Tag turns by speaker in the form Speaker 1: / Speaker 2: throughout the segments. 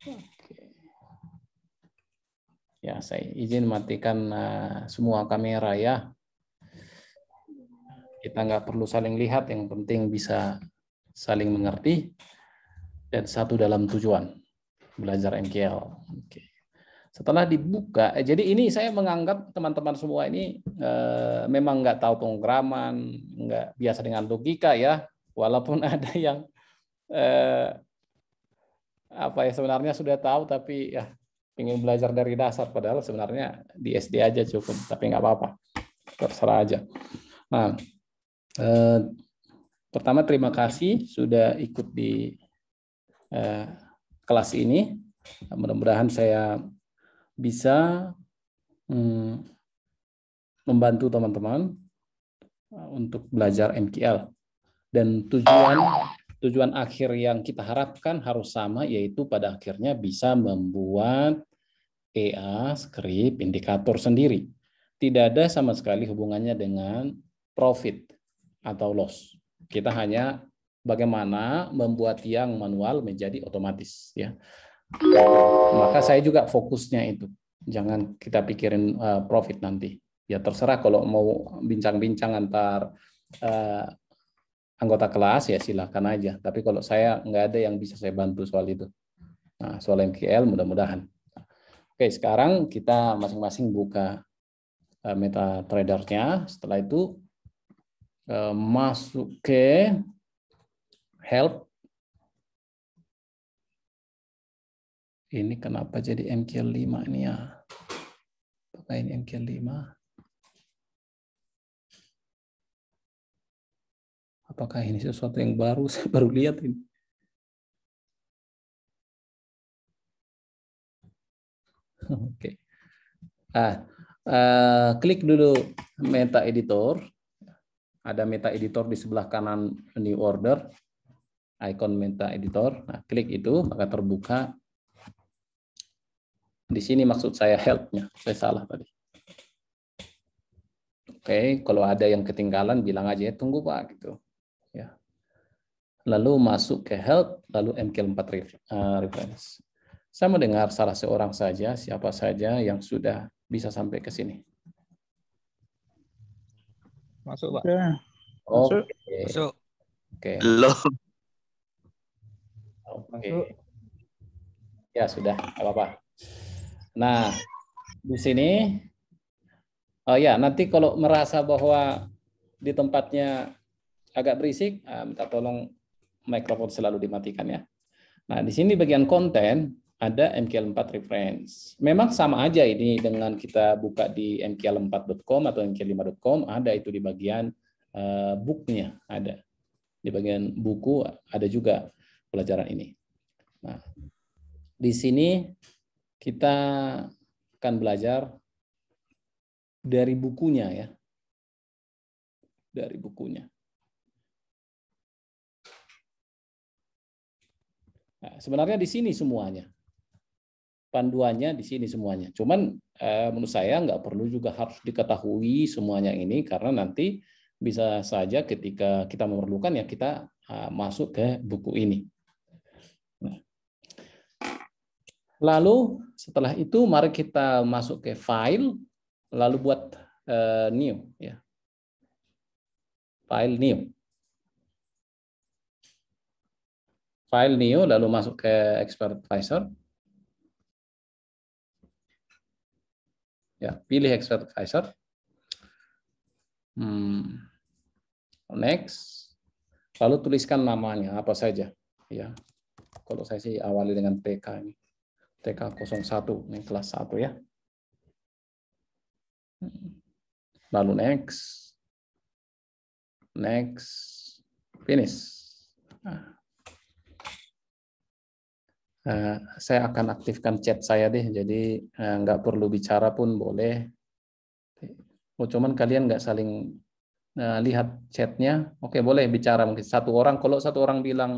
Speaker 1: Oke. Ya, saya izin matikan semua kamera ya. Kita nggak perlu saling lihat, yang penting bisa saling mengerti dan satu dalam tujuan belajar MKL. Oke. Setelah dibuka, jadi ini saya menganggap teman-teman semua ini memang nggak tahu pemrograman, nggak biasa dengan logika ya, walaupun ada yang apa ya sebenarnya sudah tahu tapi ya ingin belajar dari dasar, padahal sebenarnya di SD aja cukup, tapi nggak apa-apa, terserah aja. Nah, pertama terima kasih sudah ikut di kelas ini. Mudah-mudahan saya bisa membantu teman-teman untuk belajar MKL, dan tujuan akhir yang kita harapkan harus sama, yaitu pada akhirnya bisa membuat EA script indikator sendiri. Tidak ada sama sekali hubungannya dengan profit atau loss. Kita hanya bagaimana membuat yang manual menjadi otomatis ya. Maka saya juga fokusnya itu. Jangan kita pikirin profit nanti. Ya terserah kalau mau bincang-bincang antar anggota kelas ya silakan aja. Tapi kalau saya nggak ada yang bisa saya bantu soal itu. Nah, soal MKL mudah-mudahan. Oke, sekarang kita masing-masing buka MetaTrader-nya. Setelah itu masuk ke help. Ini kenapa jadi MKL5 ini ya? Apakah ini MKL5? Apakah ini sesuatu yang baru? Saya baru lihat ini. Oke. Klik dulu Meta Editor. Ada Meta Editor di sebelah kanan New Order. Icon Meta Editor. Nah, klik itu, maka terbuka. Di sini maksud saya help-nya. Saya salah tadi. Oke, kalau ada yang ketinggalan bilang aja, tunggu Pak gitu. Ya. Lalu masuk ke help, lalu MKL4 reference. Saya mendengar salah seorang saja, siapa saja yang sudah bisa sampai ke sini.
Speaker 2: Masuk, Pak.
Speaker 1: Oke.
Speaker 2: Masuk.
Speaker 1: Oke.
Speaker 3: Loh.
Speaker 1: Oke. Ya, sudah, nggak apa-apa. Nah, di sini, oh ya, nanti kalau merasa bahwa di tempatnya agak berisik, minta tolong mikrofon selalu dimatikan ya. Nah, di sini bagian konten ada MKL4 reference. Memang sama aja ini dengan kita buka di mkl4.com atau mkl5.com, ada itu di bagian book-nya, ada. Di bagian buku ada juga pelajaran ini. Nah, di sini kita akan belajar dari bukunya ya. Dari bukunya. Nah, sebenarnya di sini semuanya. Panduannya di sini semuanya. Cuman menurut saya nggak perlu juga harus diketahui semuanya ini, karena nanti bisa saja ketika kita memerlukan ya kita masuk ke buku ini. Nah. Lalu setelah itu mari kita masuk ke file, lalu buat new ya. File new. File new lalu masuk ke Expert Advisor. Ya, pilih Expert Advisor. Next. Lalu tuliskan namanya apa saja ya. Kalau saya sih awali dengan TK ini. TK01 ini kelas 1 ya. Lalu next. Next. Finish. Saya akan aktifkan chat saya deh, jadi nggak perlu bicara pun boleh. Oh, cuman kalian nggak saling lihat chatnya. Oke, boleh bicara mungkin satu orang. Kalau satu orang bilang,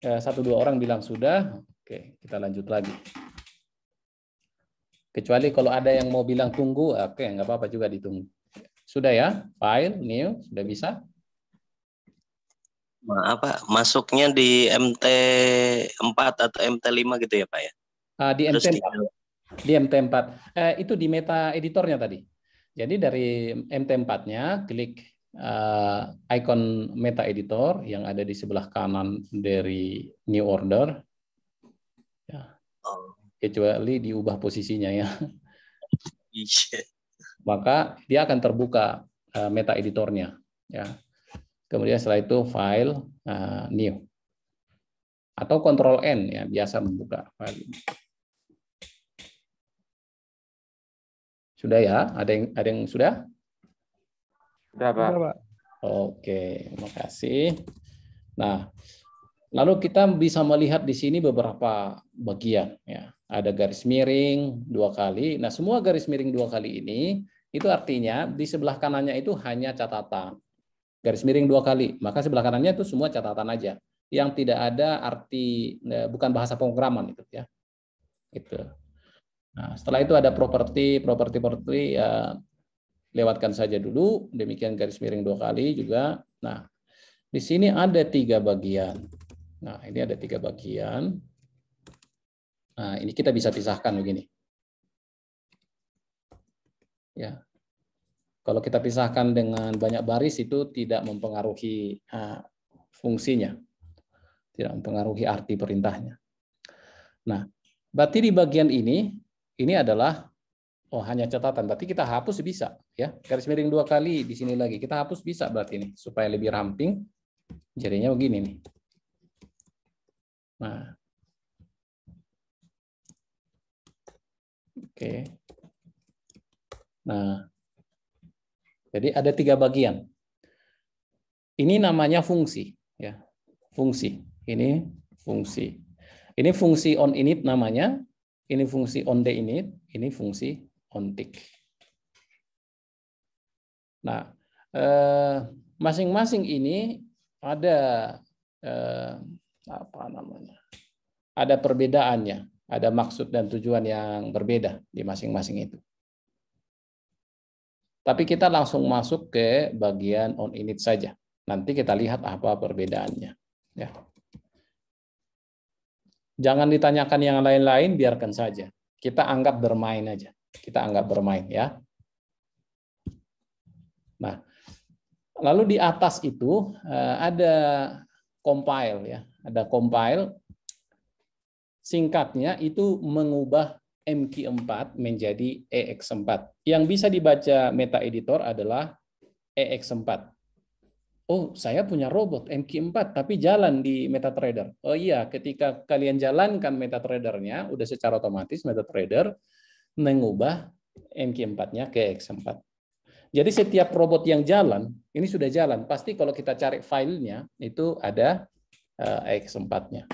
Speaker 1: satu dua orang bilang sudah, oke kita lanjut lagi. Kecuali kalau ada yang mau bilang tunggu, oke nggak apa-apa juga ditunggu. Sudah ya, file new sudah bisa.
Speaker 2: Masuknya di MT4 atau MT5 gitu ya Pak ya?
Speaker 1: Di MT4. Di MT4. Itu di meta editornya tadi. Jadi dari MT4-nya klik icon meta editor yang ada di sebelah kanan dari new order. Ya. Kecuali diubah posisinya ya. Maka dia akan terbuka meta editornya. Ya. Kemudian setelah itu file new. Atau Ctrl N ya, biasa membuka file ini. Sudah ya? Ada yang sudah?
Speaker 3: Sudah, Pak.
Speaker 4: Sudah, Pak.
Speaker 1: Oke, terima kasih. Nah, lalu kita bisa melihat di sini beberapa bagian ya. Ada garis miring 2 kali. Nah, semua garis miring 2 kali ini itu artinya di sebelah kanannya itu hanya catatan. Garis miring 2 kali, maka sebelah kanannya itu semua catatan aja. Yang tidak ada arti, bukan bahasa pemrograman itu ya. Itu. Nah, setelah itu ada properti ya, lewatkan saja dulu. Demikian garis miring 2 kali juga. Nah, di sini ada 3 bagian. Nah, ini ada 3 bagian. Nah, ini kita bisa pisahkan begini. Ya. Kalau kita pisahkan dengan banyak baris itu tidak mempengaruhi fungsinya. Tidak mempengaruhi arti perintahnya. Nah, berarti di bagian ini adalah hanya catatan. Berarti kita hapus bisa ya. Garis miring 2 kali di sini lagi. Kita hapus bisa berarti ini supaya lebih ramping. Jadinya begini nih. Nah. Oke. Nah. Jadi ada 3 bagian. Ini namanya fungsi ya. Fungsi. Ini fungsi. Ini fungsi on init namanya. Ini fungsi on the init, ini fungsi on tick. Nah, masing-masing ini ada apa namanya? Ada perbedaannya, ada maksud dan tujuan yang berbeda di masing-masing itu. Tapi kita langsung masuk ke bagian on init saja. Nanti kita lihat apa perbedaannya. Ya. Jangan ditanyakan yang lain-lain, biarkan saja. Kita anggap bermain aja. Kita anggap bermain ya. Nah, lalu di atas itu ada compile ya. Ada compile. Singkatnya itu mengubah MQ4 menjadi EX4. Yang bisa dibaca meta editor adalah EX4. Oh, saya punya robot MQ4 tapi jalan di MetaTrader. Oh iya, ketika kalian jalankan MetaTrader-nya, udah secara otomatis MetaTrader mengubah MQ4-nya ke EX4. Jadi setiap robot yang jalan, ini sudah jalan, pasti kalau kita cari filenya itu ada EX4-nya.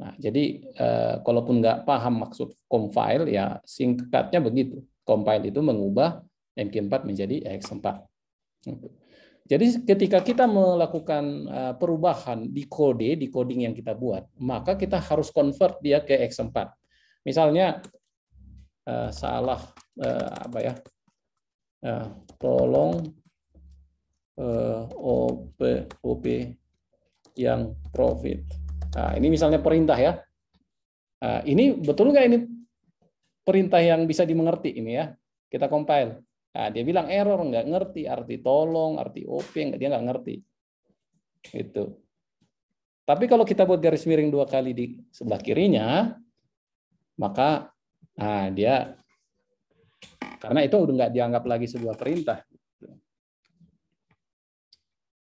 Speaker 1: Nah, jadi kalaupun nggak paham maksud compile, ya singkatnya begitu. Compile itu mengubah MQ4 menjadi EX4. Jadi ketika kita melakukan perubahan di coding yang kita buat, maka kita harus convert dia ke EX4. Misalnya salah apa ya? Tolong OP yang profit. Nah, ini misalnya perintah ya. Ini betul nggak ini perintah yang bisa dimengerti ini ya? Kita compile. Nah, dia bilang error, nggak ngerti arti tolong, arti OP, dia nggak ngerti. Itu. Tapi kalau kita buat garis miring 2 kali di sebelah kirinya, maka dia karena itu udah nggak dianggap lagi sebuah perintah.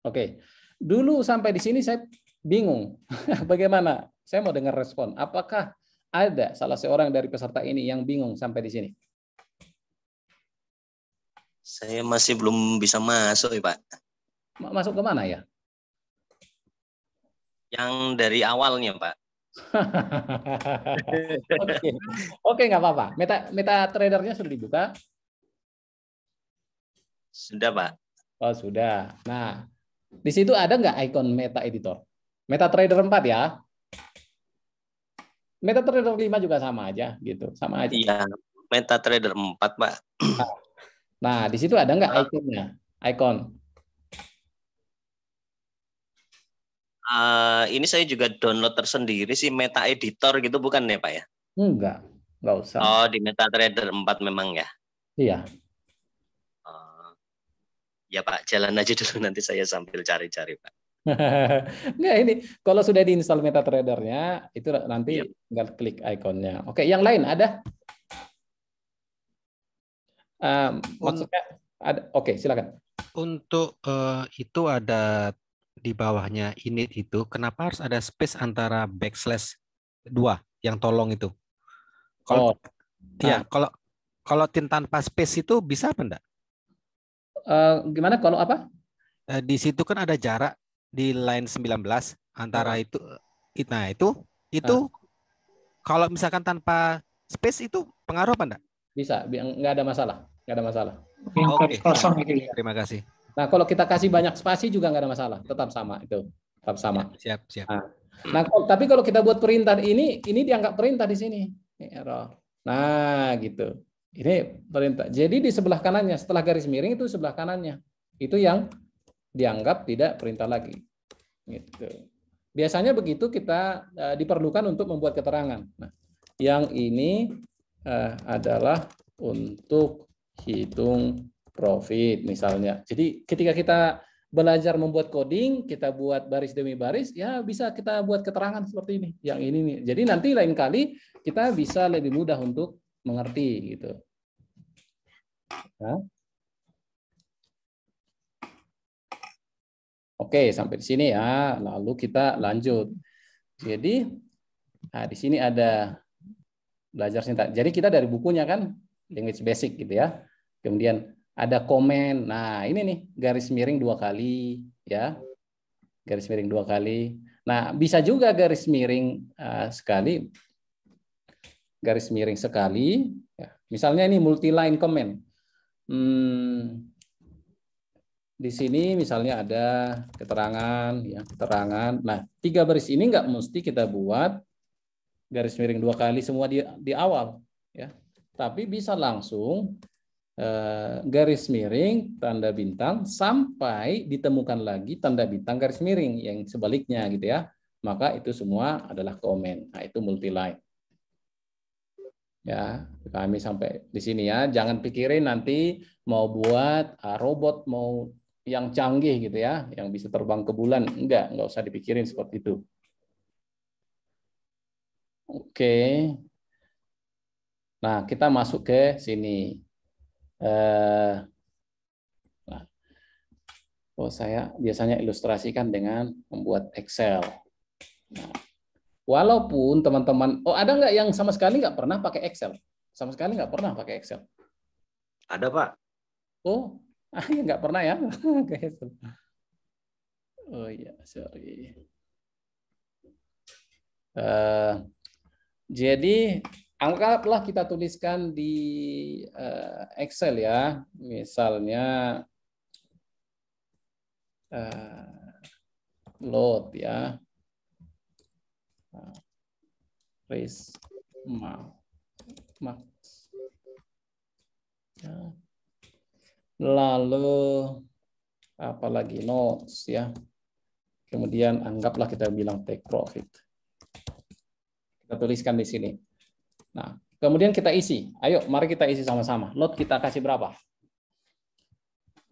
Speaker 1: Oke, dulu sampai di sini saya bingung. Bagaimana? Saya mau dengar respon. Apakah ada salah seorang dari peserta ini yang bingung sampai di sini?
Speaker 2: Saya masih belum bisa masuk ya Pak.
Speaker 1: Masuk ke mana ya?
Speaker 2: Yang dari awalnya Pak.
Speaker 1: Oke, nggak apa-apa. MetaTrader-nya sudah dibuka?
Speaker 2: Sudah Pak.
Speaker 1: Oh sudah. Nah, di situ ada nggak ikon meta editor? MetaTrader 4 ya? MetaTrader 5 juga sama aja gitu, sama aja.
Speaker 2: Iya, MetaTrader 4 Pak.
Speaker 1: Nah, di situ ada nggak ikonnya? Ikon.
Speaker 2: Ini saya juga download tersendiri sih Meta Editor gitu bukan ya Pak ya?
Speaker 1: Enggak usah.
Speaker 2: Oh, di MetaTrader 4 memang ya?
Speaker 1: Iya.
Speaker 2: Ya Pak, jalan aja dulu nanti saya sambil cari-cari Pak.
Speaker 1: Enggak, ini kalau sudah diinstal MetaTrader-nya itu nanti
Speaker 2: Yep.
Speaker 1: tinggal klik ikonnya. Oke, yang lain ada? Maksudnya ada? Oke, silakan.
Speaker 4: Untuk itu ada di bawahnya init itu, kenapa harus ada space antara backslash 2 yang tolong itu? Kalau ya, kalau tanpa space itu bisa apa enggak?
Speaker 1: Gimana kalau apa?
Speaker 4: Di situ kan ada jarak di line 19 antara itu. Nah, itu kalau misalkan tanpa space itu pengaruh apa enggak?
Speaker 1: Bisa, nggak ada masalah. Nggak ada masalah.
Speaker 4: Oke.
Speaker 5: Kosong gitu ya.
Speaker 4: Terima kasih.
Speaker 1: Nah, kalau kita kasih banyak spasi juga nggak ada masalah. Tetap sama itu. Tetap sama.
Speaker 4: Siap.
Speaker 1: Nah, tapi kalau kita buat perintah ini dianggap perintah di sini. Ini error. Nah, gitu. Ini perintah. Jadi di sebelah kanannya, setelah garis miring itu sebelah kanannya. Itu yang dianggap tidak perintah lagi. Gitu. Biasanya begitu kita diperlukan untuk membuat keterangan. Nah, yang ini adalah untuk hitung profit misalnya. Jadi ketika kita belajar membuat coding, kita buat baris demi baris, ya bisa kita buat keterangan seperti ini. Yang ini nih. Jadi nanti lain kali kita bisa lebih mudah untuk mengerti gitu. Nah. Oke, sampai di sini ya. Lalu kita lanjut. Jadi di sini ada belajar sintak. Jadi kita dari bukunya kan language basic gitu ya. Kemudian ada komen. Nah, ini nih garis miring 2 kali ya. Garis miring 2 kali. Nah, bisa juga garis miring sekali. Garis miring sekali ya. Misalnya ini multi line comment. Di sini misalnya ada keterangan ya, keterangan. Nah, 3 baris ini nggak mesti kita buat garis miring 2 kali semua di awal ya. Tapi bisa langsung garis miring tanda bintang sampai ditemukan lagi tanda bintang garis miring yang sebaliknya gitu ya. Maka itu semua adalah komen. Nah, itu multi line. Ya, kami sampai di sini ya. Jangan pikirin nanti mau buat robot mau yang canggih gitu ya, yang bisa terbang ke bulan. Enggak usah dipikirin seperti itu. Oke. Nah, kita masuk ke sini. Saya biasanya ilustrasikan dengan membuat Excel. Nah, walaupun teman-teman, ada nggak yang sama sekali nggak pernah pakai Excel? Sama sekali nggak pernah pakai Excel?
Speaker 2: Ada Pak.
Speaker 1: Oh, nggak pernah ya? Oh iya, sorry. Jadi anggaplah kita tuliskan di Excel ya, misalnya load ya, raise max ya. Lalu apalagi notes ya, kemudian anggaplah kita bilang take profit, kita tuliskan di sini. Nah, kemudian kita isi. Ayo, mari kita isi sama-sama. Load kita kasih berapa?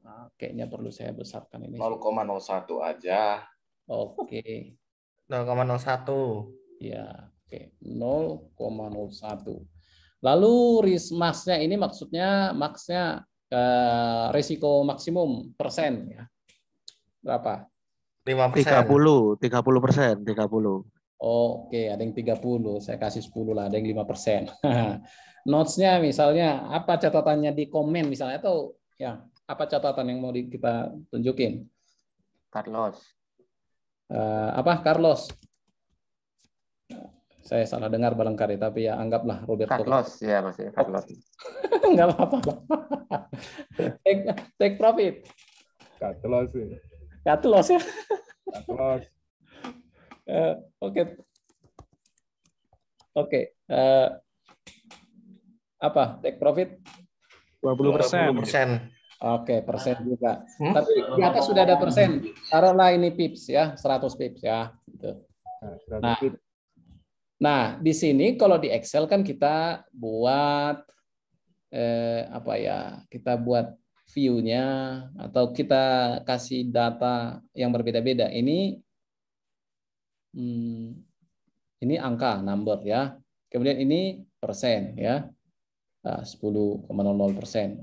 Speaker 1: Nah, kayaknya perlu saya besarkan ini.
Speaker 6: 0,01 aja.
Speaker 1: Oke.
Speaker 5: 0,01.
Speaker 1: Ya, oke. 0,01. Lalu risk max-nya ini maksudnya risiko maksimum persen ya. Berapa?
Speaker 5: 5%.
Speaker 3: 30%.
Speaker 1: Oke, ada yang 30, saya kasih 10 lah, ada yang 5%. Notes-nya misalnya apa catatannya di komen misalnya, atau ya apa catatan yang mau kita tunjukin?
Speaker 3: Carlos.
Speaker 1: Carlos? Saya salah dengar barangkali, tapi ya anggaplah Roberto.
Speaker 3: Carlos, ya Mas. Carlos.
Speaker 1: Enggak apa-apa. Take profit.
Speaker 6: Carlos.
Speaker 1: Carlos ya.
Speaker 6: Carlos.
Speaker 1: Oke. Apa? Take profit?
Speaker 5: 20%.
Speaker 1: Oke, persen juga. Tapi di atas sudah ada persen. Taruhlah ini pips ya, 100 pips ya. Gitu. Nah, di sini kalau di Excel kan kita buat apa ya? Kita buat view-nya atau kita kasih data yang berbeda-beda. Ini angka, number ya. Kemudian ini persen ya. 10,00%.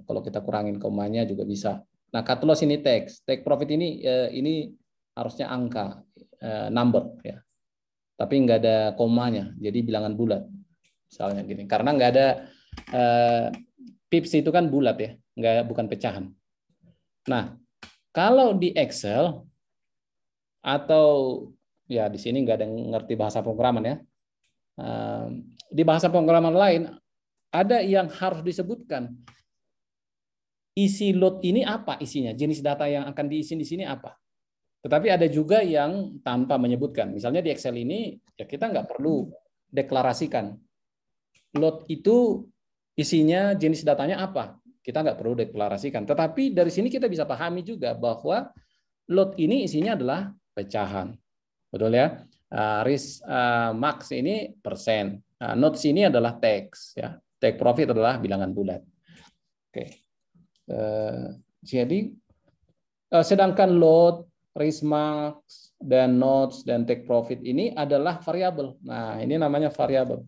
Speaker 1: Kalau kita kurangin komanya juga bisa. Nah, cut loss ini teks. Take profit ini harusnya angka, number ya. Tapi nggak ada komanya, jadi bilangan bulat. Misalnya gini. Karena nggak ada pips itu kan bulat ya, bukan pecahan. Nah, kalau di Excel atau ya di sini nggak ada yang ngerti bahasa pemrograman ya. Di bahasa pemrograman lain ada yang harus disebutkan. Isi load ini apa isinya? Jenis data yang akan diisi di sini apa? Tetapi ada juga yang tanpa menyebutkan. Misalnya di Excel ini ya kita nggak perlu deklarasikan. Load itu isinya jenis datanya apa? Kita nggak perlu deklarasikan. Tetapi dari sini kita bisa pahami juga bahwa load ini isinya adalah pecahan. Betul ya? Risk max ini persen. Notes ini adalah teks ya. Take profit adalah bilangan bulat. Oke. Jadi sedangkan load, risk max, dan notes dan take profit ini adalah variabel. Nah, ini namanya variabel.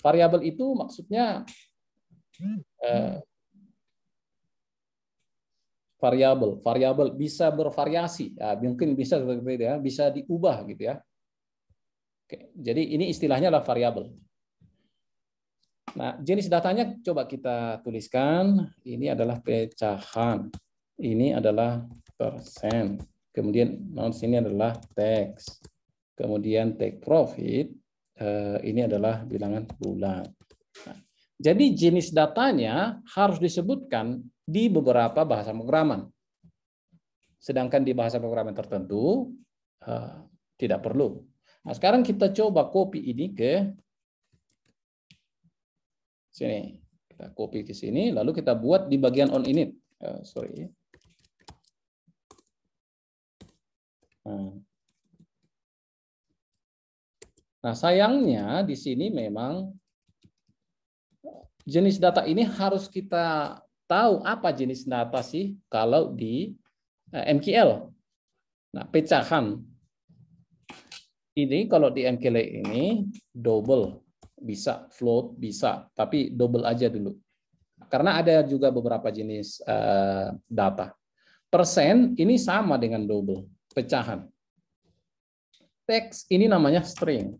Speaker 1: Variabel itu maksudnya variabel bisa bervariasi. Ya, mungkin bisa seperti ya, bisa diubah gitu ya. Oke. Jadi ini istilahnya adalah variabel. Nah, jenis datanya coba kita tuliskan. Ini adalah pecahan. Ini adalah persen. Kemudian ini adalah teks. Kemudian take profit. Ini adalah bilangan bulat. Nah, jadi jenis datanya harus disebutkan di beberapa bahasa pemrograman. Sedangkan di bahasa pemrograman tertentu tidak perlu. Nah, sekarang kita coba copy ini ke sini, kita copy ke sini, lalu kita buat di bagian on init. Nah, sayangnya di sini memang jenis data ini harus kita tahu apa jenis data sih kalau di MQL. Nah, pecahan ini kalau di MQL ini double. Bisa, float bisa, tapi double aja dulu. Karena ada juga beberapa jenis data. Persen ini sama dengan double, pecahan. Teks ini namanya string.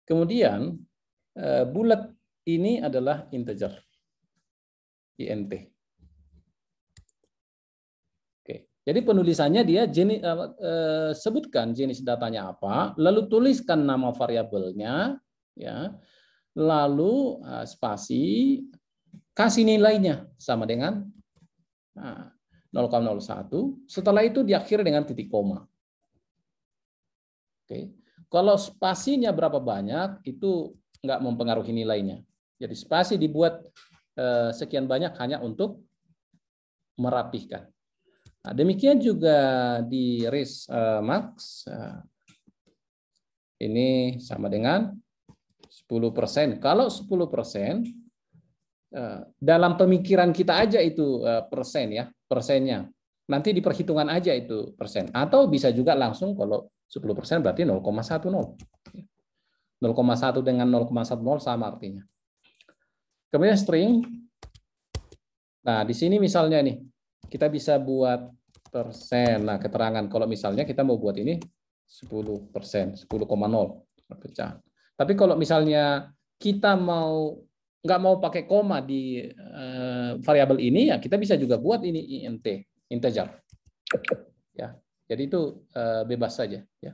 Speaker 1: Kemudian bulat ini adalah integer, int. Oke. Jadi penulisannya dia sebutkan jenis datanya apa, lalu tuliskan nama variabelnya. Ya, lalu spasi kasih nilainya sama dengan 0,01. Setelah itu diakhiri dengan titik koma. Oke, kalau spasinya berapa banyak itu nggak mempengaruhi nilainya. Jadi spasi dibuat sekian banyak hanya untuk merapihkan. Nah, demikian juga di risk max. Ini sama dengan 10%. Kalau 10%, dalam pemikiran kita aja itu persen ya, persennya. Nanti di perhitungan aja itu persen. Atau bisa juga langsung kalau 10% berarti 0,10. 0,1 dengan 0,10 sama artinya. Kemudian string. Nah, di sini misalnya nih, kita bisa buat persen. Nah, keterangan kalau misalnya kita mau buat ini 10%, 10,0 pecah. Tapi kalau misalnya kita nggak mau pakai koma di variabel ini, ya kita bisa juga buat ini int, integer. Ya, jadi itu bebas saja. Ya.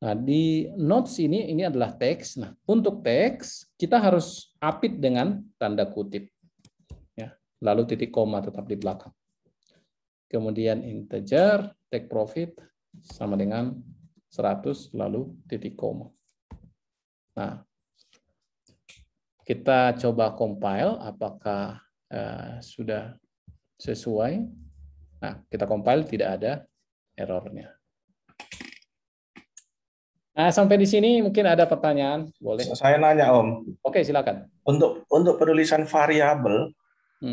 Speaker 1: Nah, di notes ini adalah teks. Nah, untuk teks kita harus apit dengan tanda kutip. Ya, lalu titik koma tetap di belakang. Kemudian integer, take profit sama dengan 100 lalu titik koma. Nah, kita coba compile apakah sudah sesuai. Nah, kita compile, tidak ada errornya. Nah, sampai di sini mungkin ada pertanyaan, boleh.
Speaker 5: Saya nanya Om,
Speaker 1: Oke, silakan.
Speaker 5: untuk penulisan variabel,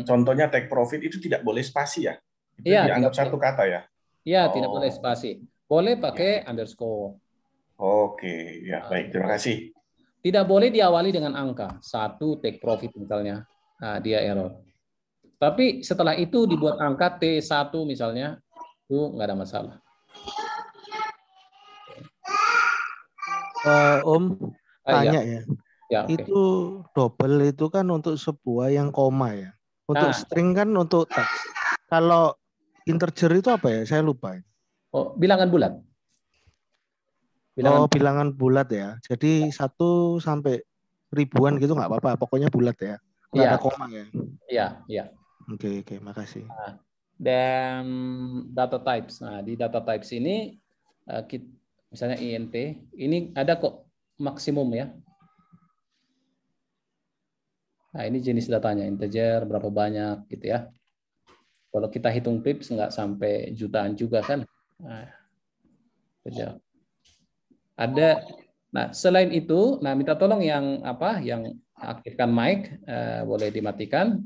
Speaker 5: contohnya take profit itu tidak boleh spasi ya? Itu
Speaker 1: Iya,
Speaker 5: dianggap
Speaker 1: tidak
Speaker 5: satu kata ya?
Speaker 1: Iya, tidak boleh spasi. Boleh pakai underscore.
Speaker 5: Oke, ya baik, terima kasih.
Speaker 1: Tidak boleh diawali dengan angka. 1 take profit misalnya, nah, dia error. Tapi setelah itu dibuat angka T1 misalnya, itu nggak ada masalah.
Speaker 7: Om, tanya ya.
Speaker 1: Ya, oke.
Speaker 7: Itu double itu kan untuk sebuah yang koma ya. Untuk string kan untuk teks. Kalau integer itu apa ya? Saya lupa.
Speaker 1: Oh, bilangan bulat.
Speaker 7: Bilangan bulat ya. Jadi 1 sampai ribuan gitu nggak apa-apa. Pokoknya bulat ya. Nggak ada koma ya.
Speaker 1: Iya.
Speaker 7: Oke, makasih.
Speaker 1: Dan data types. Nah, di data types ini misalnya int, ini ada kok maksimum ya. Nah, ini jenis datanya, integer berapa banyak gitu ya. Kalau kita hitung pips nggak sampai jutaan juga kan. Nah, ada. Nah, selain itu, nah minta tolong yang aktifkan mic, boleh dimatikan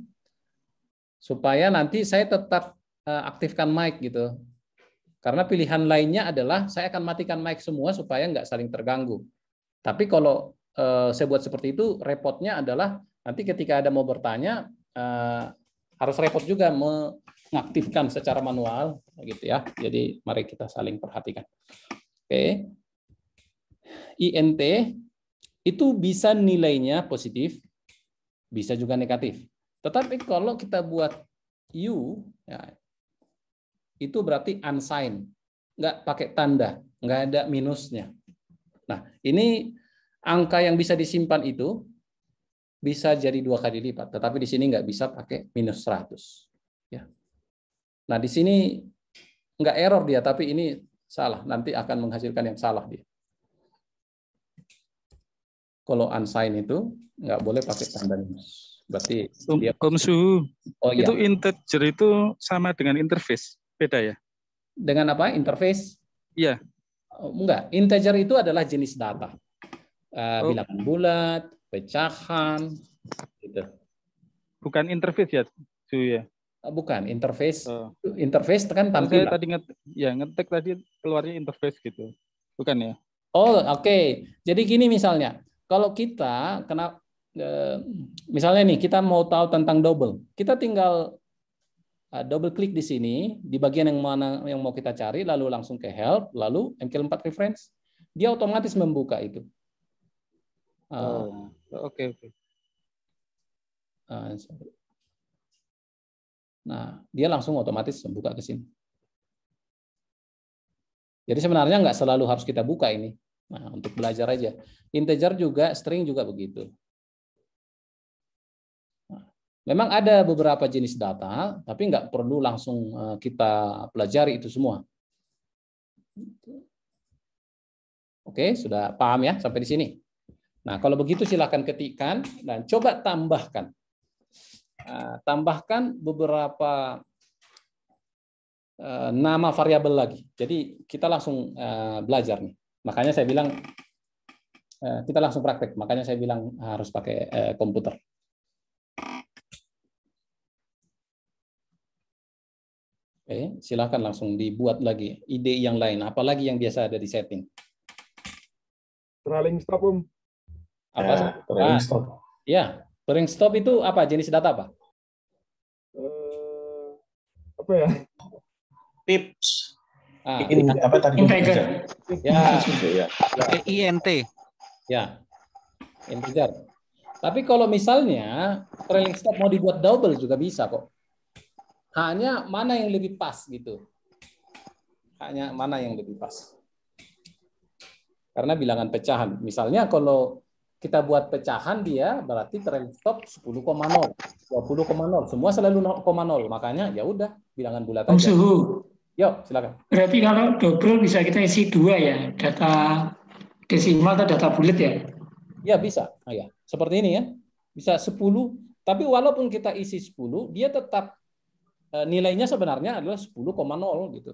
Speaker 1: supaya nanti saya tetap aktifkan mic gitu. Karena pilihan lainnya adalah saya akan matikan mic semua supaya nggak saling terganggu. Tapi kalau saya buat seperti itu, repotnya adalah nanti ketika ada mau bertanya, harus repot juga mengaktifkan secara manual, gitu ya. Jadi mari kita saling perhatikan. Oke, int itu bisa nilainya positif, bisa juga negatif. Tetapi kalau kita buat u, ya, itu berarti unsigned, nggak pakai tanda, nggak ada minusnya. Nah, ini angka yang bisa disimpan itu bisa jadi 2 kali lipat, tetapi di sini nggak bisa pakai minus 100. Ya. Nah, di sini nggak error dia, tapi ini salah, nanti akan menghasilkan yang salah dia. Kalau unsigned itu nggak boleh pakai tanda minus. Berarti dia...
Speaker 8: Om Suhu,
Speaker 1: iya.
Speaker 8: Itu integer itu sama dengan interface, beda ya?
Speaker 1: Dengan apa? Interface?
Speaker 8: Iya.
Speaker 1: Enggak, integer itu adalah jenis data. Bilangan bulat, pecahan, gitu.
Speaker 8: Bukan interface ya, Suhu ya?
Speaker 1: Bukan, interface. Interface kan tampilan.
Speaker 8: Saya tadi ngetik tadi keluarnya interface gitu. Bukan ya?
Speaker 1: Oh, oke. Jadi gini misalnya, kalau kita misalnya nih kita mau tahu tentang double, kita tinggal double klik di sini di bagian yang mana yang mau kita cari, lalu langsung ke help, lalu MQL4 reference, dia otomatis membuka itu.
Speaker 8: Oke.
Speaker 1: Nah, dia langsung otomatis membuka ke sini. Jadi sebenarnya nggak selalu harus kita buka ini. Nah, untuk belajar aja. Integer juga, string juga begitu. Memang ada beberapa jenis data, tapi nggak perlu langsung kita pelajari itu semua. Oke, sudah paham ya sampai di sini? Nah, kalau begitu silakan ketikkan dan coba tambahkan. Tambahkan beberapa nama variabel lagi. Jadi kita langsung belajar nih. Makanya saya bilang kita langsung praktek. Makanya saya bilang harus pakai komputer. Oke, silakan langsung dibuat lagi ide yang lain. Apalagi yang biasa ada di setting.
Speaker 6: Trailing stop, Om.
Speaker 1: Apa?
Speaker 5: Trailing stop.
Speaker 1: Ya, trailing stop itu apa? Jenis data apa?
Speaker 6: Apa ya?
Speaker 5: Tips.
Speaker 1: Ini
Speaker 5: apa tadi?
Speaker 9: Integer.
Speaker 1: Ya.
Speaker 4: INT.
Speaker 1: Ya. Integer. Tapi kalau misalnya trailing stop mau dibuat double juga bisa kok. Hanya mana yang lebih pas gitu. Hanya mana yang lebih pas. Karena bilangan pecahan. Misalnya kalau kita buat pecahan dia berarti trailing stop 10,0, 20,0. Semua selalu 0,0. Makanya ya udah bilangan bulat aja.
Speaker 9: Suhu.
Speaker 1: Yuk, silakan.
Speaker 9: Berarti kalau double bisa kita isi 2 ya, data desimal atau data bulat ya?
Speaker 1: Ya bisa. Nah, ya. Seperti ini ya. Bisa 10 Tapi walaupun kita isi 10, dia tetap nilainya sebenarnya adalah 10,0 gitu.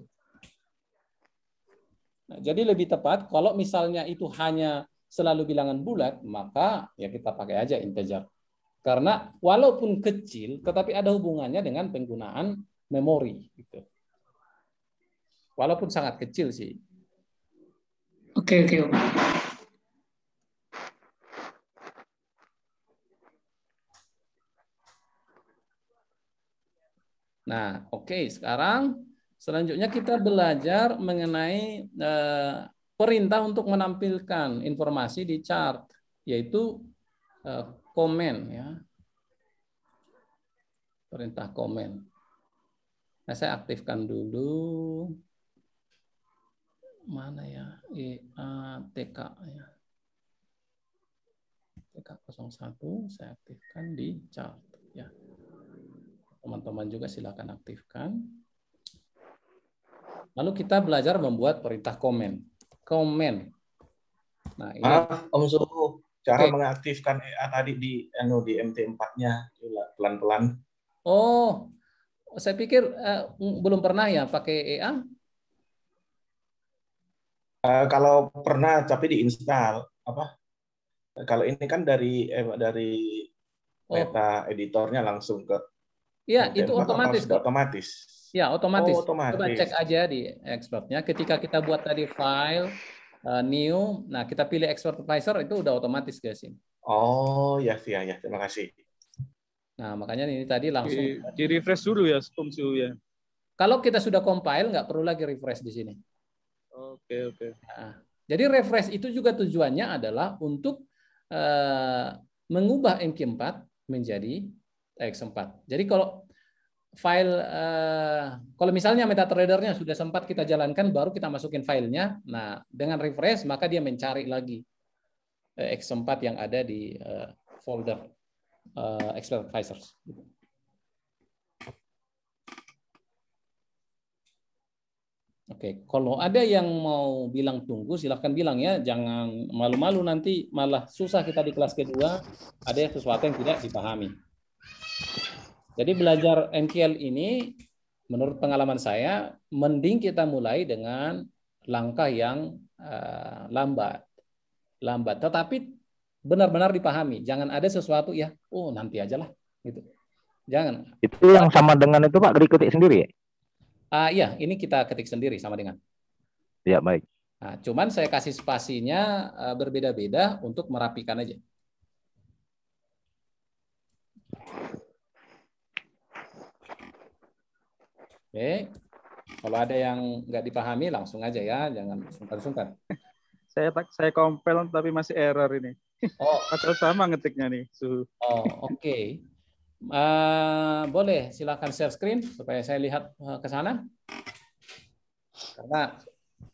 Speaker 1: Nah, jadi lebih tepat kalau misalnya itu hanya selalu bilangan bulat, maka ya kita pakai aja integer. Karena walaupun kecil, tetapi ada hubungannya dengan penggunaan memori. Gitu. Walaupun sangat kecil sih.
Speaker 9: Oke.
Speaker 1: Nah, oke. Sekarang selanjutnya kita belajar mengenai perintah untuk menampilkan informasi di chart, yaitu komen ya. Perintah komen. Nah, saya aktifkan dulu. Mana ya? TK ya. TK01 saya aktifkan di chart ya. Teman-teman juga silakan aktifkan. Lalu kita belajar membuat perintah komen. Komen. Nah, ini
Speaker 5: Om Suhu, cara mengaktifkan EA tadi di MT4-nya pelan-pelan.
Speaker 1: Oh, saya pikir belum pernah ya pakai EA.
Speaker 5: Kalau pernah tapi diinstal apa? Kalau ini kan dari meta editornya langsung ke
Speaker 1: ya, itu otomatis.
Speaker 5: Otomatis.
Speaker 1: Ya, otomatis.
Speaker 5: Oh, otomatis.
Speaker 1: Coba cek aja di expertnya. Ketika kita buat tadi file new, nah kita pilih expert advisor itu udah otomatis guys ini.
Speaker 5: Oh, ya, terima kasih. Nah,
Speaker 1: makanya ini tadi langsung
Speaker 8: di refresh dulu ya, Om Suhu ya.
Speaker 1: Kalau kita sudah compile nggak perlu lagi refresh di sini.
Speaker 8: Oke.
Speaker 1: Nah, jadi refresh itu juga tujuannya adalah untuk mengubah MQ4 menjadi TX4. Jadi kalau file, kalau misalnya MetaTrader-nya sudah sempat kita jalankan, baru kita masukin filenya. Nah, dengan refresh maka dia mencari lagi X4 yang ada di folder Expert Advisors. Oke, kalau ada yang mau bilang tunggu, silahkan bilang ya. Jangan malu-malu nanti malah susah kita di kelas kedua. Ada sesuatu yang tidak dipahami. Jadi belajar NQL ini, menurut pengalaman saya, mending kita mulai dengan langkah yang lambat. Tetapi benar-benar dipahami. Jangan ada sesuatu ya, oh nanti aja lah. Gitu. Jangan.
Speaker 3: Itu yang sama dengan itu Pak, ketik sendiri ya?
Speaker 1: Iya, ini kita ketik sendiri sama dengan.
Speaker 3: Ya, baik.
Speaker 1: Nah, cuman saya kasih spasinya berbeda-beda untuk merapikan aja. Oke, kalau ada yang nggak dipahami langsung aja ya, jangan sungkan-sungkan.
Speaker 8: Saya compile tapi masih error ini.
Speaker 1: Oh,
Speaker 8: padahal sama ngetiknya nih, Suhu.
Speaker 1: Oh, oke. Boleh silakan share screen supaya saya lihat ke sana. Karena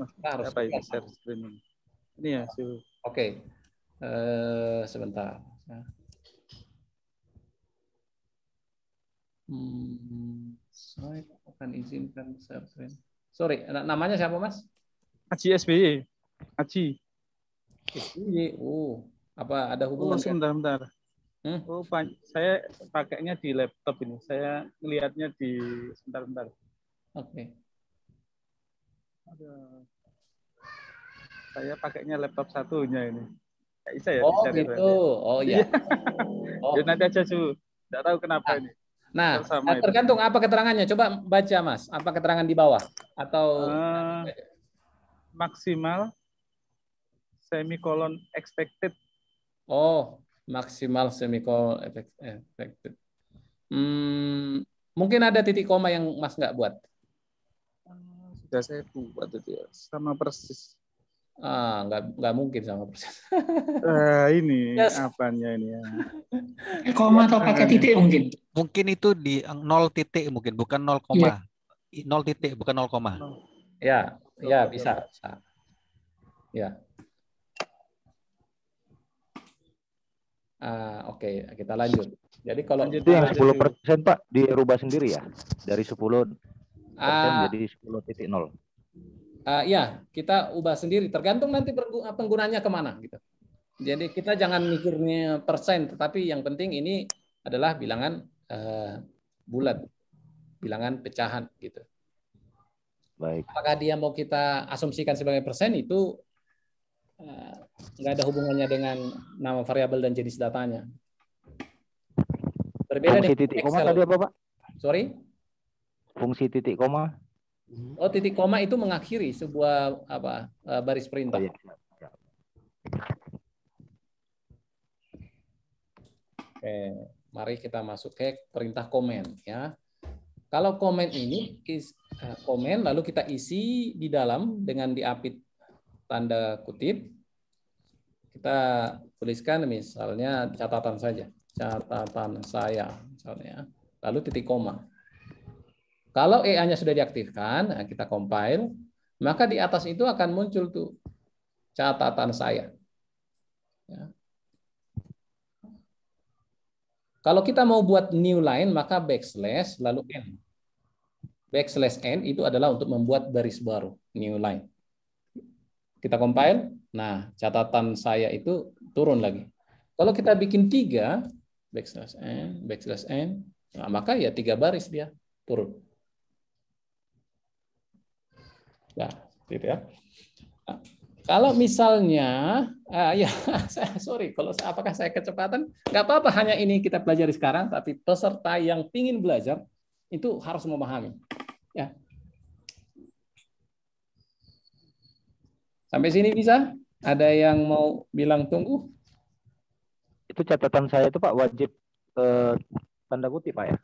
Speaker 1: kita harus
Speaker 8: apa itu share screen ini? Ini ya, Suhu.
Speaker 1: Oke. Sebentar. Saya akan izinkan share screen. Sorry, namanya siapa, Mas?
Speaker 8: Aji SBY. Aji.
Speaker 1: SBY. Apa ada hubungan?
Speaker 8: Sebentar. Oh, saya pakainya di laptop ini. Saya melihatnya di sebentar.
Speaker 1: Oke.
Speaker 8: Saya pakainya laptop satunya ini. Nggak bisa ya?
Speaker 1: Oh gitu. Oh iya.
Speaker 8: Ya, nanti aja Su. Nggak tahu kenapa ini.
Speaker 1: Nah, tergantung apa keterangannya. Coba baca Mas. Apa keterangan di bawah? Atau
Speaker 8: maksimal semicolon expected.
Speaker 1: Oh, maksimal semicolon expected. Mungkin ada titik koma yang Mas nggak buat.
Speaker 8: Sudah saya buat itu ya, sama persis.
Speaker 1: Nggak mungkin sama persis.
Speaker 8: Ini apanya ini ya?
Speaker 9: Koma atau pakai titik mungkin?
Speaker 4: Mungkin itu di 0 titik mungkin, bukan 0 koma. 0 titik bukan 0 koma.
Speaker 1: Ya, bisa. Ya. Oke, kita lanjut. Jadi kalau
Speaker 3: itu yang 10% Pak dirubah sendiri ya, dari 10% jadi 10.0.
Speaker 1: Ya, kita ubah sendiri. Tergantung nanti penggunanya kemana gitu. Jadi kita jangan mikirnya persen, tetapi yang penting ini adalah bilangan bulat, bilangan pecahan gitu.
Speaker 3: Baik.
Speaker 1: Apakah dia mau kita asumsikan sebagai persen itu nggak ada hubungannya dengan nama variabel dan jenis datanya. Berbeda
Speaker 3: Fungsi
Speaker 1: dengan
Speaker 3: titik koma
Speaker 1: Excel.
Speaker 3: tadi apa, Pak?
Speaker 1: Sorry?
Speaker 3: Fungsi titik koma.
Speaker 1: Oh, titik koma itu mengakhiri sebuah baris perintah.
Speaker 3: Oh, iya.
Speaker 1: Oke, mari kita masuk ke perintah komen ya. Kalau komen ini komen lalu kita isi di dalam dengan diapit tanda kutip. Kita tuliskan misalnya catatan saja, catatan saya misalnya. Lalu titik koma. Kalau EA-nya sudah diaktifkan, nah kita compile, maka di atas itu akan muncul tuh catatan saya. Ya. Kalau kita mau buat new line, maka backslash lalu n. Backslash n itu adalah untuk membuat baris baru, new line. Kita compile, nah catatan saya itu turun lagi. Kalau kita bikin 3, backslash n, nah, maka ya 3 baris dia turun. Nah, gitu ya. Nah, kalau misalnya, ya, sorry, kalau apakah saya kecepatan? Nggak apa-apa, hanya ini kita pelajari sekarang, tapi peserta yang ingin belajar itu harus memahami. Ya. Sampai sini bisa? Ada yang mau bilang tunggu?
Speaker 3: Itu catatan saya itu Pak wajib tanda kutip Pak ya?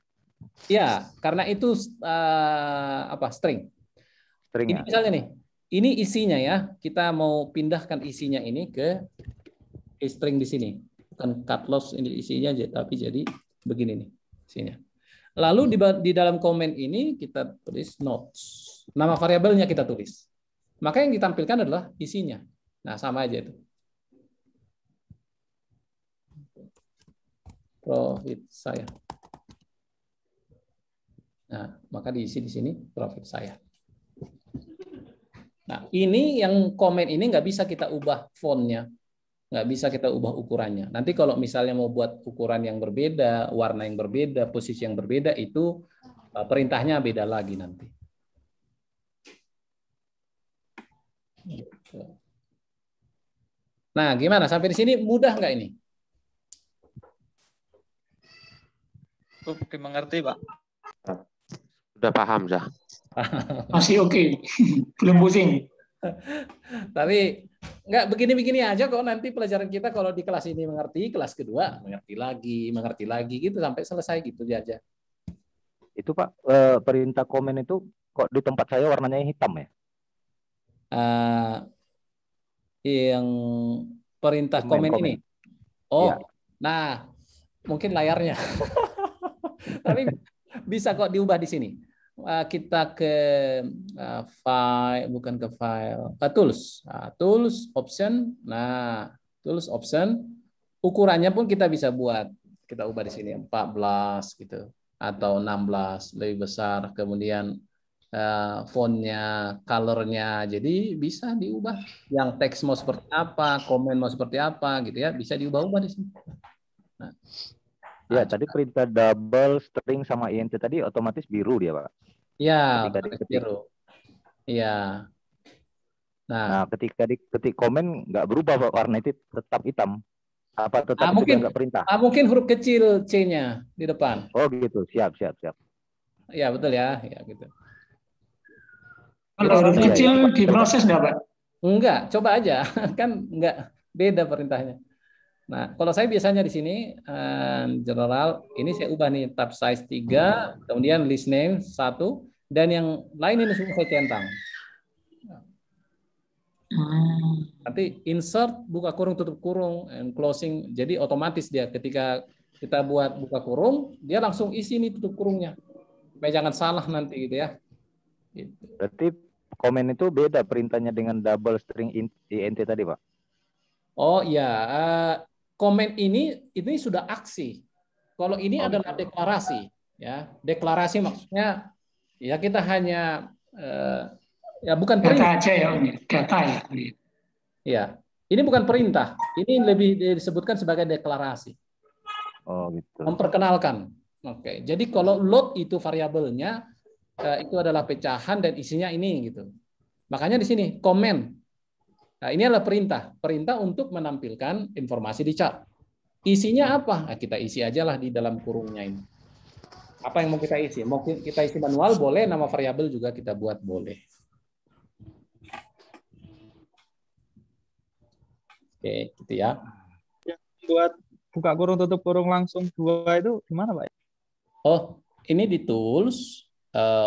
Speaker 1: Ya, karena itu string. Ini misalnya nih, ini isinya ya. Kita mau pindahkan isinya ini ke string di sini. Bukan cut loss ini isinya, tapi jadi begini nih isinya. Lalu di dalam komen ini kita tulis notes. Nama variabelnya kita tulis. Maka yang ditampilkan adalah isinya. Nah, sama aja itu. Profit saya. Nah, maka diisi di sini profit saya. Nah, ini yang komen ini nggak bisa kita ubah fontnya, nggak bisa kita ubah ukurannya. Nanti kalau misalnya mau buat ukuran yang berbeda, warna yang berbeda, posisi yang berbeda, itu perintahnya beda lagi nanti. Nah, gimana? Sampai di sini mudah nggak ini?
Speaker 8: Dimengerti, Pak.
Speaker 6: Sudah paham, Zah.
Speaker 9: Masih oke. Belum pusing.
Speaker 1: Tapi nggak begini-begini aja kok, nanti pelajaran kita kalau di kelas ini mengerti, kelas kedua mengerti lagi gitu sampai selesai gitu aja.
Speaker 3: Itu Pak, perintah komen itu kok di tempat saya warnanya hitam ya?
Speaker 1: Yang perintah komen ini. Oh, ya. Nah, mungkin layarnya. Tapi bisa kok diubah di sini. Kita ke file, bukan ke file, tools. Tools, option. Nah, tools, option. Ukurannya pun kita bisa buat. Kita ubah di sini 14 gitu atau 16 lebih besar. Kemudian fontnya, colornya, jadi bisa diubah. Yang teks mau seperti apa, komen mau seperti apa, gitu ya, bisa diubah-ubah di sini. Nah,
Speaker 3: ya, tadi perintah double, string sama int tadi otomatis biru dia, Pak.
Speaker 1: Ya, biru. Iya.
Speaker 3: Nah, ketika diketik komen nggak berubah Pak, warna itu tetap hitam. Apa tetap
Speaker 1: mungkin
Speaker 3: nggak perintah?
Speaker 1: Mungkin huruf kecil C-nya di depan.
Speaker 3: Oh gitu, siap.
Speaker 1: Ya betul ya, gitu.
Speaker 9: Kalau huruf kecil diproses nggak Pak?
Speaker 1: Enggak, coba aja, kan enggak beda perintahnya. Nah, kalau saya biasanya di sini general, ini saya ubah nih tab size 3, kemudian list name 1, dan yang lain ini semua saya centang. Nanti insert, buka kurung, tutup kurung, and closing. Jadi otomatis dia ketika kita buat buka kurung, dia langsung isi nih tutup kurungnya. Supaya jangan salah nanti gitu ya. Gitu.
Speaker 3: Berarti komen itu beda perintahnya dengan double string int tadi Pak? Oh
Speaker 1: iya, komen ini sudah aksi. Kalau ini adalah deklarasi, ya. Deklarasi maksudnya ya kita hanya ya bukan perintah.
Speaker 9: Data aja ya, data ya.
Speaker 1: Ya, ini bukan perintah. Ini lebih disebutkan sebagai deklarasi.
Speaker 3: Oh gitu.
Speaker 1: Memperkenalkan. Oke. Jadi kalau load itu variabelnya itu adalah pecahan dan isinya ini gitu. Makanya di sini komen. Nah, ini adalah perintah untuk menampilkan informasi di chart. Isinya apa? Nah, kita isi aja lah di dalam kurungnya ini. Apa yang mau kita isi? Mau kita isi manual boleh, nama variabel juga kita buat boleh. Oke, gitu ya.
Speaker 8: Buat buka kurung tutup kurung langsung 2 itu gimana, Pak?
Speaker 1: Oh, ini di tools,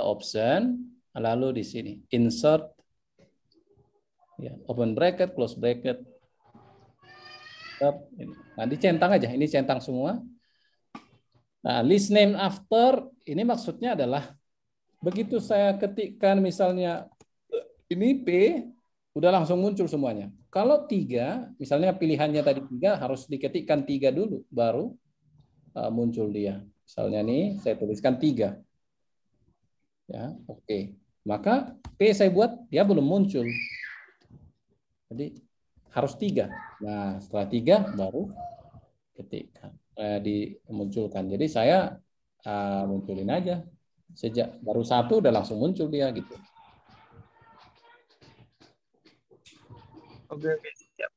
Speaker 1: option, lalu di sini insert, ya, open bracket, close bracket. Nah, dicentang aja, ini centang semua. Nah, list name after, ini maksudnya adalah begitu saya ketikkan misalnya ini P, udah langsung muncul semuanya. Kalau 3, misalnya pilihannya tadi 3, harus diketikkan 3 dulu, baru muncul dia. Misalnya nih, saya tuliskan 3. Ya, oke. Maka P saya buat, dia belum muncul. Jadi harus 3. Nah, setelah 3 baru ketikkan, dimunculkan. Jadi saya munculin aja. Sejak baru 1 udah langsung muncul dia gitu.
Speaker 8: Oke, siap.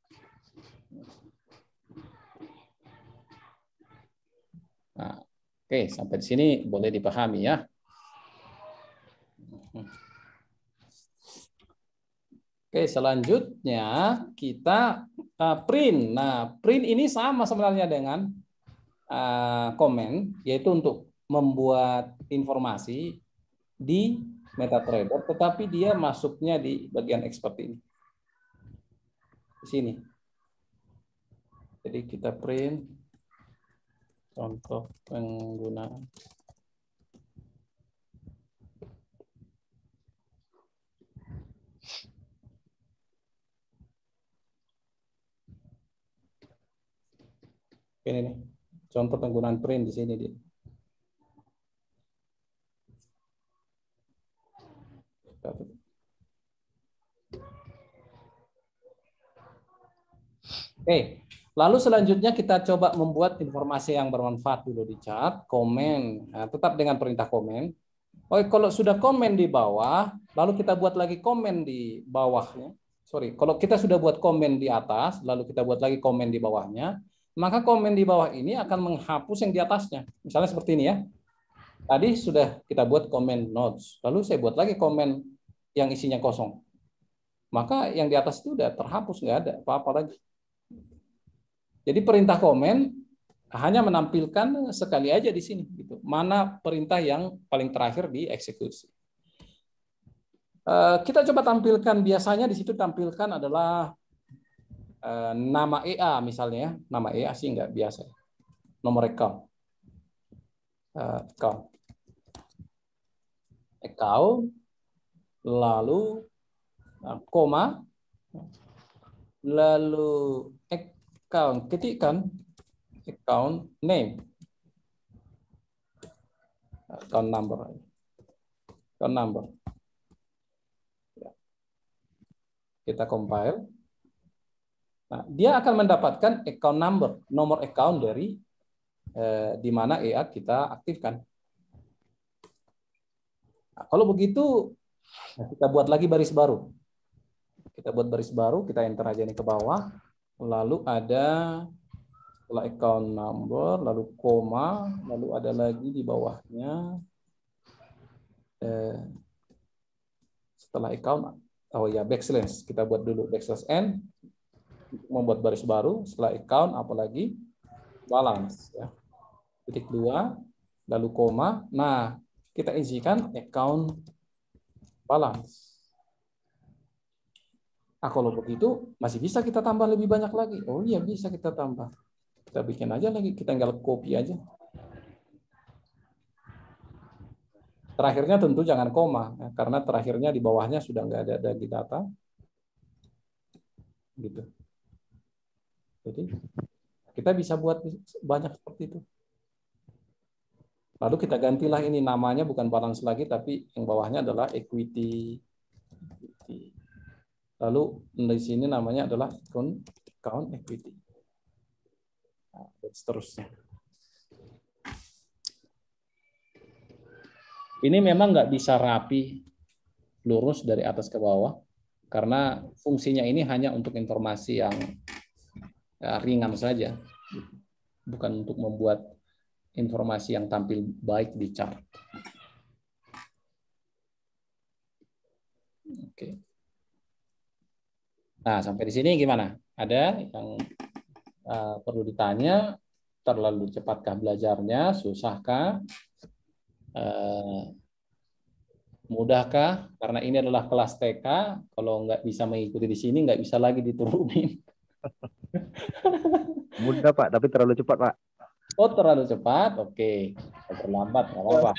Speaker 1: Nah, oke, sampai di sini boleh dipahami ya. Oke, selanjutnya kita print. Nah, print ini sama sebenarnya dengan komen, yaitu untuk membuat informasi di MetaTrader, tetapi dia masuknya di bagian expert ini. Di sini. Jadi kita print contoh penggunaan. Ini nih, contoh penggunaan print di sini dia. Oke, lalu selanjutnya kita coba membuat informasi yang bermanfaat dulu di chart, komen, nah, tetap dengan perintah komen. Oke, kalau sudah komen di bawah, lalu kita buat lagi komen di bawahnya. Sorry, kalau kita sudah buat komen di atas, lalu kita buat lagi komen di bawahnya, maka komen di bawah ini akan menghapus yang di atasnya. Misalnya seperti ini ya. Tadi sudah kita buat komen notes, lalu saya buat lagi komen yang isinya kosong. Maka yang di atas itu udah terhapus, nggak ada apa-apa lagi. Jadi perintah komen hanya menampilkan sekali aja di sini. Gitu. Mana perintah yang paling terakhir dieksekusi. Kita coba tampilkan, biasanya di situ tampilkan adalah nama EA misalnya. Nama EA sih nggak biasa. Nomor account. Account. Lalu koma. Lalu account, ketikkan account name, account number, kita compile. Nah, dia akan mendapatkan account number, nomor account dari di mana EA kita aktifkan. Nah, kalau begitu, kita buat lagi baris baru. Kita buat baris baru, kita enter aja ini ke bawah. Lalu ada setelah account number, lalu koma, lalu ada lagi di bawahnya setelah account, oh ya backslash, kita buat dulu backslash n, membuat baris baru, setelah account apalagi balance, ya. Titik 2, lalu koma, nah kita isikan account balance. Ah, kalau begitu masih bisa kita tambah lebih banyak lagi. Oh iya bisa kita tambah. Kita bikin aja lagi, kita tinggal copy aja. Terakhirnya tentu jangan koma, ya, karena terakhirnya di bawahnya sudah nggak ada di data. Gitu. Jadi kita bisa buat banyak seperti itu. Lalu kita gantilah ini namanya bukan balance lagi, tapi yang bawahnya adalah equity. Lalu di sini namanya adalah account equity. Nah, dan seterusnya. Ini memang nggak bisa rapi, lurus dari atas ke bawah, karena fungsinya ini hanya untuk informasi yang ringan saja, bukan untuk membuat informasi yang tampil baik di chart. Oke. Nah, sampai di sini gimana? Ada yang perlu ditanya? Terlalu cepatkah belajarnya? Susahkah? Mudahkah? Karena ini adalah kelas TK. Kalau nggak bisa mengikuti di sini, nggak bisa lagi diturunin.
Speaker 3: Mudah Pak, tapi terlalu cepat Pak.
Speaker 1: Oh, terlalu cepat? Oke. Terlambat, nggak apa-apa.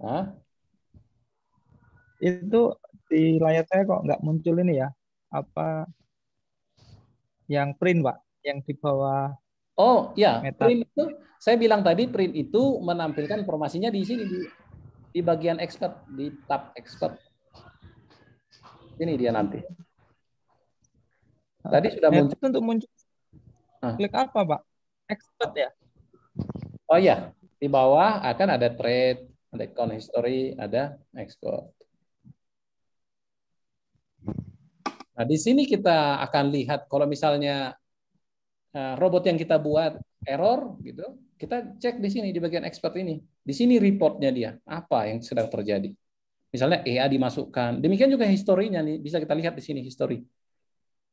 Speaker 1: Hah?
Speaker 10: Itu di layar saya kok nggak muncul ini ya? Apa yang print Pak? Yang di bawah.
Speaker 1: Oh ya,
Speaker 10: meta.
Speaker 1: print itu saya bilang tadi, print itu menampilkan informasinya di sini di bagian expert, di tab expert. Ini dia nanti. Tadi sudah muncul.
Speaker 10: Itu untuk muncul. Klik apa Pak? Expert ya?
Speaker 1: Oh ya, di bawah akan ada trade, ada account history, ada export. Nah, di sini kita akan lihat kalau misalnya robot yang kita buat error gitu, kita cek di sini di bagian expert ini. Di sini reportnya dia, apa yang sedang terjadi. Misalnya EA dimasukkan. Demikian juga historinya nih, bisa kita lihat di sini history.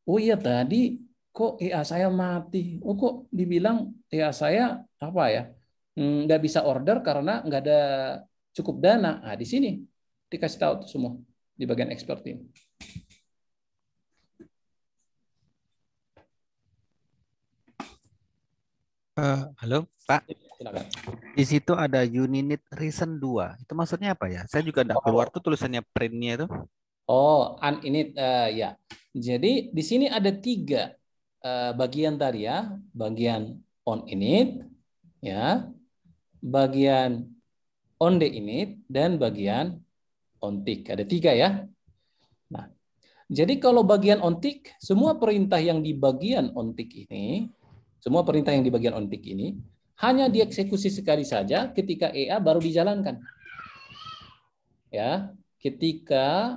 Speaker 1: Oh iya tadi kok EA saya mati. Oh kok dibilang EA saya apa ya? Nggak bisa order karena nggak ada cukup dana. Nah, di sini dikasih tahu semua di bagian expert ini.
Speaker 4: Halo Pak,
Speaker 1: silakan.
Speaker 4: Di situ ada unit reason 2. Itu maksudnya apa ya? Saya juga enggak keluar tuh tulisannya printnya itu.
Speaker 1: Oh, unit ya. Jadi di sini ada 3 bagian tadi ya, bagian on init, ya, bagian on the init, dan bagian on tick. Ada 3 ya. Nah, jadi kalau bagian on tick, semua perintah yang di bagian on tick ini, semua perintah yang di bagian on tick ini hanya dieksekusi sekali saja ketika EA baru dijalankan. Ya, ketika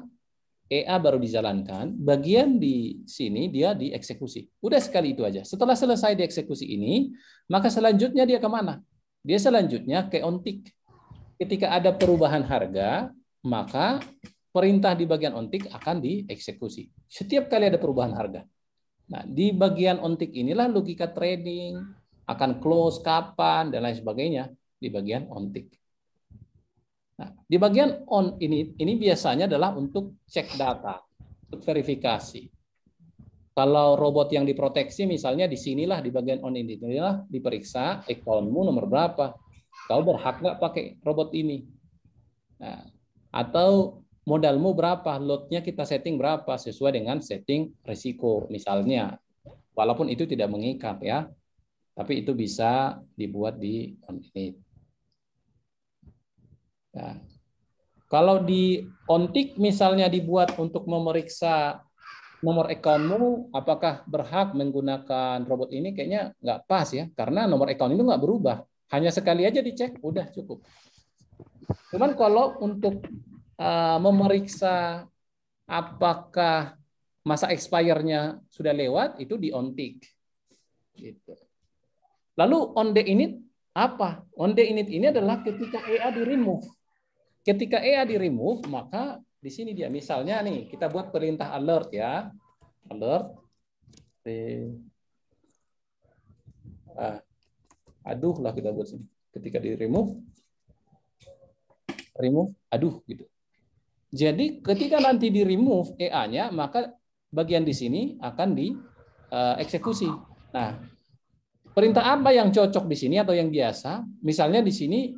Speaker 1: EA baru dijalankan, bagian di sini dia dieksekusi. Udah sekali itu aja. Setelah selesai dieksekusi ini, maka selanjutnya dia kemana? Dia selanjutnya ke on tick. Ketika ada perubahan harga, maka perintah di bagian on tick akan dieksekusi. Setiap kali ada perubahan harga. Nah, di bagian on tick inilah logika trading, akan close kapan, dan lain sebagainya di bagian on tick. Nah, di bagian on ini biasanya adalah untuk cek data, untuk verifikasi. Kalau robot yang diproteksi, misalnya di sinilah di bagian on ini, inilah diperiksa accountmu nomor berapa, kau berhak nggak pakai robot ini. Nah, atau modalmu berapa, lotnya kita setting berapa sesuai dengan setting risiko misalnya, walaupun itu tidak mengikat ya, tapi itu bisa dibuat di on init. Nah, kalau di on tick misalnya dibuat untuk memeriksa nomor accountmu, apakah berhak menggunakan robot ini, kayaknya nggak pas ya, karena nomor account itu nggak berubah, hanya sekali aja dicek, udah cukup. Cuman kalau untuk memeriksa apakah masa expire-nya sudah lewat, itu di on tick. Gitu. Lalu on the init apa? On the init ini adalah ketika EA di remove. Ketika EA di remove, maka di sini dia misalnya nih kita buat perintah alert ya, alert. Aduh lah kita buat sini. Ketika di remove, aduh gitu. Jadi ketika nanti di remove EA-nya, maka bagian di sini akan dieksekusi. Nah, perintah apa yang cocok di sini atau yang biasa? Misalnya di sini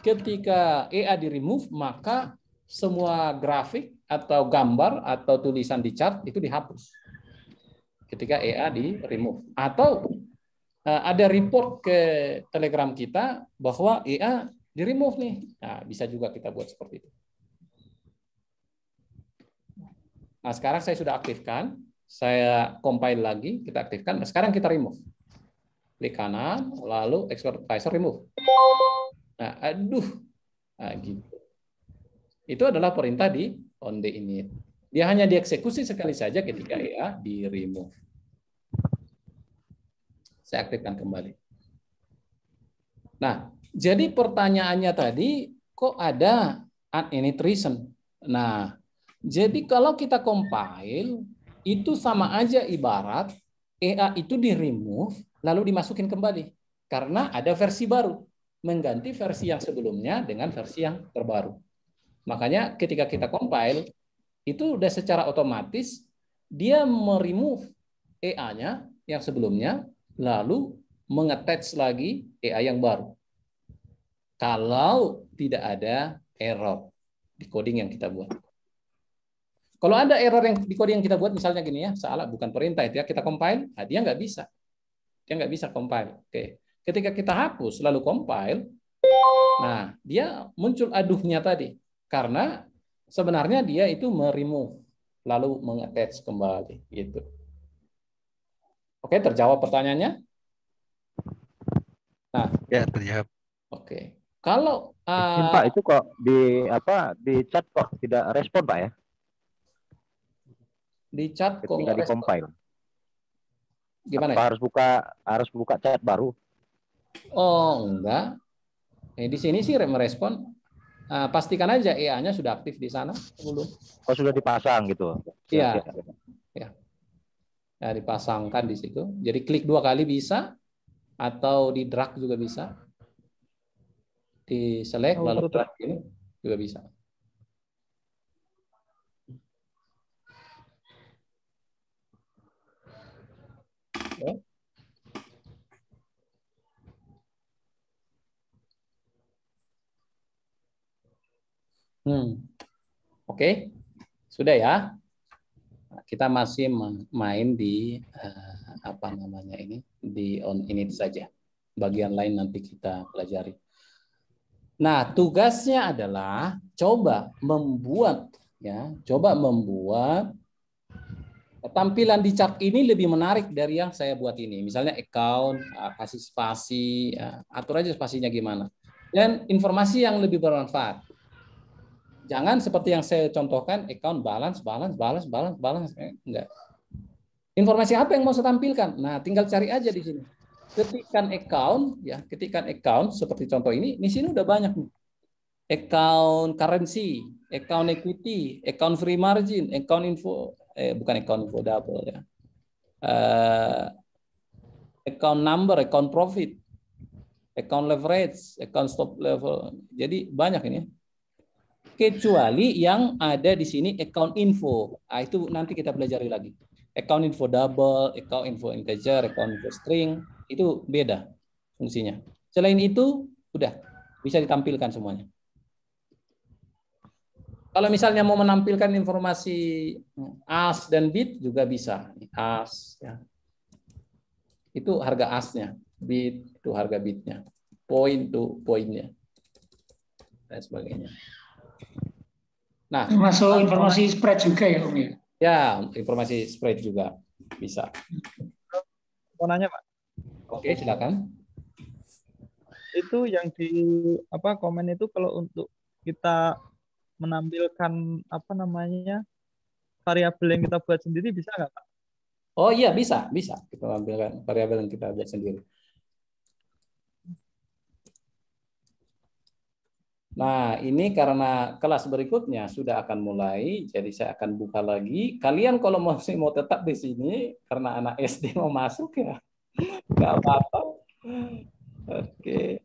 Speaker 1: ketika EA di remove, maka semua grafik atau gambar atau tulisan di chart itu dihapus. Ketika EA di remove. Atau ada report ke Telegram kita bahwa EA di remove nih. Nah, bisa juga kita buat seperti itu. Nah, sekarang saya sudah aktifkan. Saya compile lagi, kita aktifkan. Nah, sekarang kita remove. Klik kanan, lalu export advisor remove. Nah, aduh. Nah, gitu. Itu adalah perintah di on the init. Dia hanya dieksekusi sekali saja ketika EA di remove. Saya aktifkan kembali. Nah, jadi pertanyaannya tadi, kok ada uninit reason? Nah, jadi kalau kita compile, itu sama aja ibarat EA itu di remove, lalu dimasukin kembali. Karena ada versi baru. Mengganti versi yang sebelumnya dengan versi yang terbaru. Makanya ketika kita compile, itu udah secara otomatis, dia meremove EA-nya yang sebelumnya, lalu mengattach lagi EA yang baru. Kalau tidak ada error di coding yang kita buat. Kalau ada error yang di coding yang kita buat, misalnya gini ya, salah, bukan perintah itu ya, kita compile, nah dia nggak bisa. Dia nggak bisa compile. Oke. Ketika kita hapus, lalu compile, nah dia muncul aduhnya tadi. Karena sebenarnya dia itu meremove, lalu mengattach kembali. Gitu. Oke, terjawab pertanyaannya? Nah,
Speaker 4: ya terjawab.
Speaker 1: Oke. Kalau
Speaker 3: Pak itu kok di chat kok tidak respon Pak ya?
Speaker 1: Di chat kok
Speaker 3: ketika di compile.
Speaker 1: Gimana?
Speaker 3: Apa harus buka chat baru?
Speaker 1: Oh, enggak. Di sini sih merespon. Pastikan aja EA-nya sudah aktif di sana belum.
Speaker 3: Oh, sudah dipasang gitu.
Speaker 1: Iya. Ya. Ya, dipasangkan di situ. Jadi klik 2 kali bisa, atau di drag juga bisa. Di select lalu drag ini juga bisa. Ya. Oke. Sudah ya. Kita masih main di apa namanya ini, di on init saja. Bagian lain nanti kita pelajari. Nah, tugasnya adalah coba membuat tampilan di chart ini lebih menarik dari yang saya buat ini. Misalnya account, kasih spasi, atur aja spasinya gimana. Dan informasi yang lebih bermanfaat. Jangan seperti yang saya contohkan, account balance, enggak. Informasi apa yang mau saya tampilkan? Nah, tinggal cari aja di sini. Ketikkan account seperti contoh ini, di sini udah banyak nih. Account currency, account equity, account free margin, account info, bukan account info double ya. Account number, account profit, account leverage, account stop level. Jadi banyak ini. Kecuali yang ada di sini account info. Itu nanti kita pelajari lagi. Account info double, account info integer, account info string, itu beda fungsinya. Selain itu, udah bisa ditampilkan semuanya. Kalau misalnya mau menampilkan informasi as dan bit juga bisa. As, ya. Itu harga asnya, bit itu harga bitnya, point itu poinnya, dan sebagainya. Nah,
Speaker 9: masuk informasi spread juga ya Om ya?
Speaker 1: Ya, informasi spread juga bisa.
Speaker 10: Mau nanya Pak?
Speaker 1: Oke, silakan.
Speaker 10: Itu yang di komen itu kalau untuk kita menampilkan variabel yang kita buat sendiri bisa nggak Pak?
Speaker 1: Oh iya bisa kita tampilkan variabel yang kita buat sendiri. Nah, ini karena kelas berikutnya sudah akan mulai, jadi saya akan buka lagi. Kalian kalau masih mau tetap di sini, karena anak SD mau masuk ya, nggak apa-apa. Oke.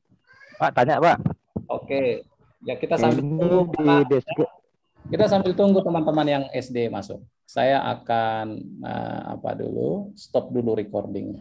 Speaker 3: Pak, tanya Pak.
Speaker 1: Oke, ya kita sambil tunggu. Kita sambil tunggu teman-teman yang SD masuk. Saya akan stop dulu recording.